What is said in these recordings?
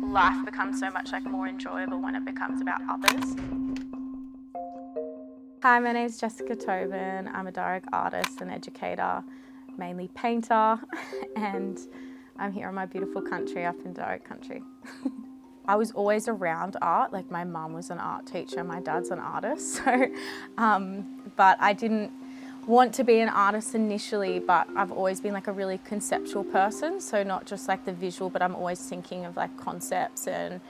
life becomes so much like more enjoyable when it becomes about others. Hi, my name is Jessica Tobin. I'm a Dharug artist and educator, mainly painter, and I'm here in my beautiful country up in Dharug country. I was always around art, like my mum was an art teacher, my dad's an artist, so, but I didn't want to be an artist initially, but I've always been like a really conceptual person, so not just like the visual, but I'm always thinking of like concepts and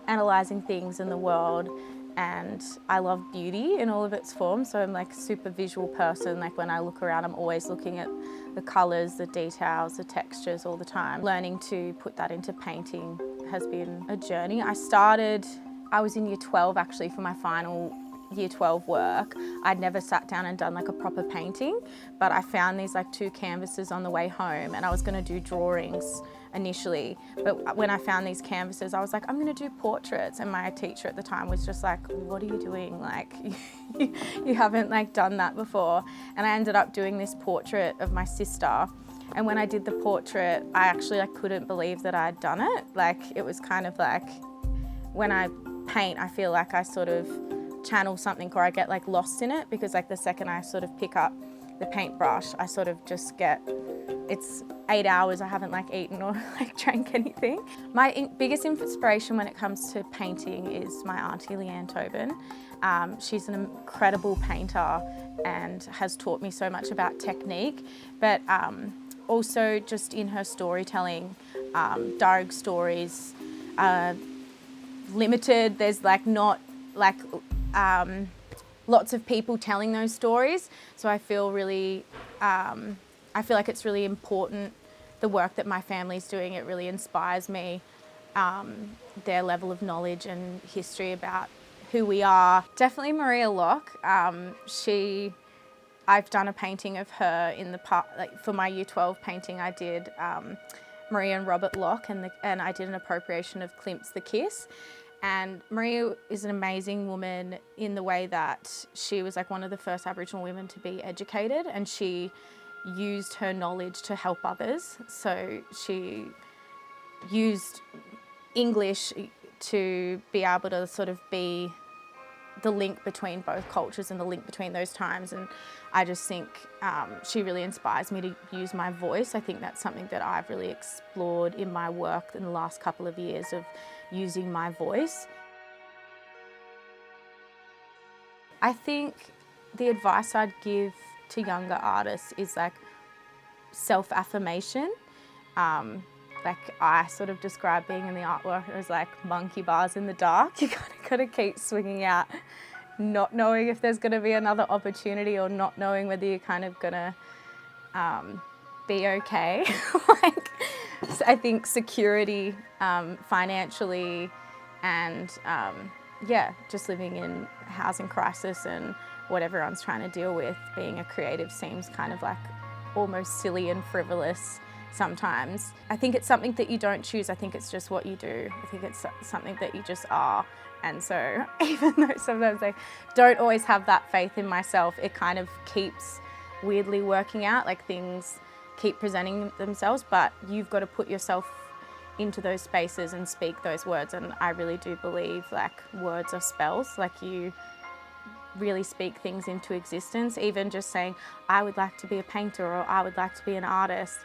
analysing things in the world. And I love beauty in all of its forms, so I'm like a super visual person. Like when I look around, I'm always looking at the colours, the details, the textures all the time. Learning to put that into painting has been a journey. I was in year 12 actually for my final year 12 work. I'd never sat down and done like a proper painting, but I found these like 2 canvases on the way home, and I was going to do drawings initially, but when I found these canvases I was like, I'm going to do portraits, and my teacher at the time was just like, what are you doing, like you haven't like done that before. And I ended up doing this portrait of my sister, and when I did the portrait I actually like couldn't believe that I'd done it. Like it was kind of like, when I paint I feel like I sort of channel something, or I get like lost in it, because like the second I sort of pick up the paintbrush I sort of just get, it's 8 hours I haven't like eaten or like drank anything. My biggest inspiration when it comes to painting is my auntie Leanne Tobin. She's an incredible painter and has taught me so much about technique, but also just in her storytelling. Dharug stories limited, there's like not like lots of people telling those stories, so I feel like it's really important, the work that my family's doing. It really inspires me, their level of knowledge and history about who we are. Definitely Maria Locke. I've done a painting of her in the past, like for my year 12 painting I did Maria and Robert Locke, and I did an appropriation of Klimt's The Kiss. And Maria is an amazing woman in the way that she was like one of the first Aboriginal women to be educated, and she used her knowledge to help others. So she used English to be able to sort of be the link between both cultures and the link between those times. And I just think she really inspires me to use my voice. I think that's something that I've really explored in my work in the last couple of years, of using my voice. I think the advice I'd give to younger artists is like self-affirmation. Like I sort of describe being in the artwork as like monkey bars in the dark. You gotta keep swinging out, not knowing if there's gonna be another opportunity, or not knowing whether you're kind of gonna be okay. Like, I think security financially, and yeah, just living in housing crisis and what everyone's trying to deal with, being a creative seems kind of like almost silly and frivolous sometimes. I think it's something that you don't choose. I think it's just what you do. I think it's something that you just are. And so even though sometimes I don't always have that faith in myself, it kind of keeps weirdly working out, like things keep presenting themselves, but you've got to put yourself into those spaces and speak those words. And I really do believe like words are spells, like you really speak things into existence. Even just saying, I would like to be a painter, or I would like to be an artist,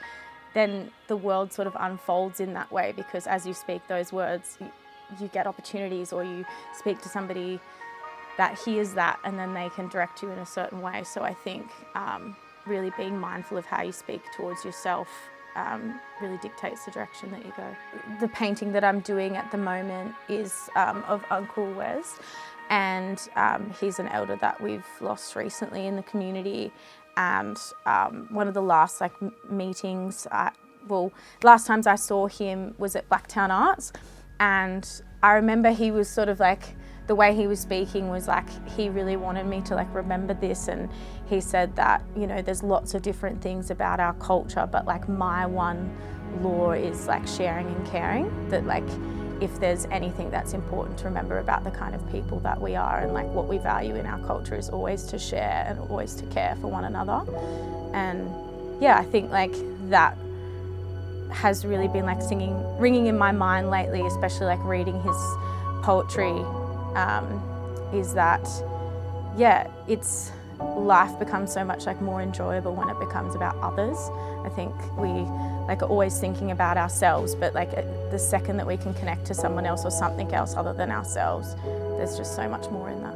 then the world sort of unfolds in that way, because as you speak those words, you get opportunities, or you speak to somebody that hears that and then they can direct you in a certain way. So I think really being mindful of how you speak towards yourself really dictates the direction that you go. The painting that I'm doing at the moment is of Uncle Wes, and he's an elder that we've lost recently in the community. And one of the last meetings, last times I saw him was at Blacktown Arts, and I remember he was sort of like, the way he was speaking was like he really wanted me to like remember this, and he said that, you know, there's lots of different things about our culture, but like my one law is like sharing and caring, that like if there's anything that's important to remember about the kind of people that we are and like what we value in our culture is always to share and always to care for one another. And yeah, I think like that has really been like ringing in my mind lately, especially like reading his poetry, is that, yeah, life becomes so much like more enjoyable when it becomes about others. I think we like are always thinking about ourselves, but like the second that we can connect to someone else or something else other than ourselves, there's just so much more in that.